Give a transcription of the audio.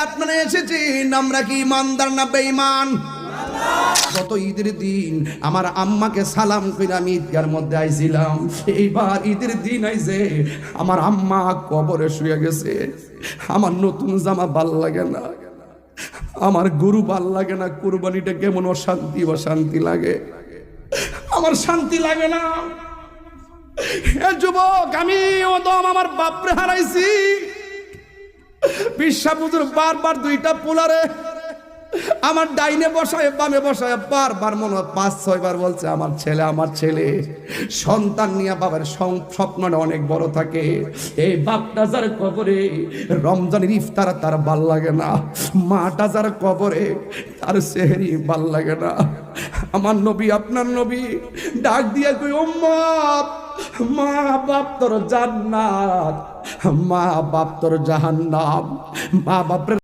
আপনারা এসেছেন, আমরা কি ইমানদার না বেঈমান? গত ঈদের দিন আমার আম্মাকে সালাম করে আমি ঈদগার মধ্যে আইছিলাম। এইবার ঈদের দিন আইছে আমার আম্মা কবরে শুয়ে গেছে। আমার নতুন জামা ভাল লাগে না, আমার গরু ভাল লাগে না, কুরবানিটা কেমন অশান্তি অশান্তি লাগে, আমার শান্তি লাগে না। এ যুবক, আমি আমার বাপরে হারাইছি। বিশ্বাপুজুর বারবার দুইটা পোলারে আমার ডাইনে বসায় বামে বসায় বারবার মনে হয় 5-6 বার বলছে আমার ছেলে আমার ছেলে। সন্তান নিয়ে বাবার স্বপ্নটা অনেক বড় থাকে। এই বাপটা যার কবরে রমজানের ইফতার তার ভাল লাগে না, মাটা যার কবরে তার সেহরি ভাল লাগে না। আমার নবী আপনার নবী ডাক দিয়া কই, উম্মত, মা বাপ তোর জান্নাত, মা বাপ তোর জাহান্নাম। মা বাপের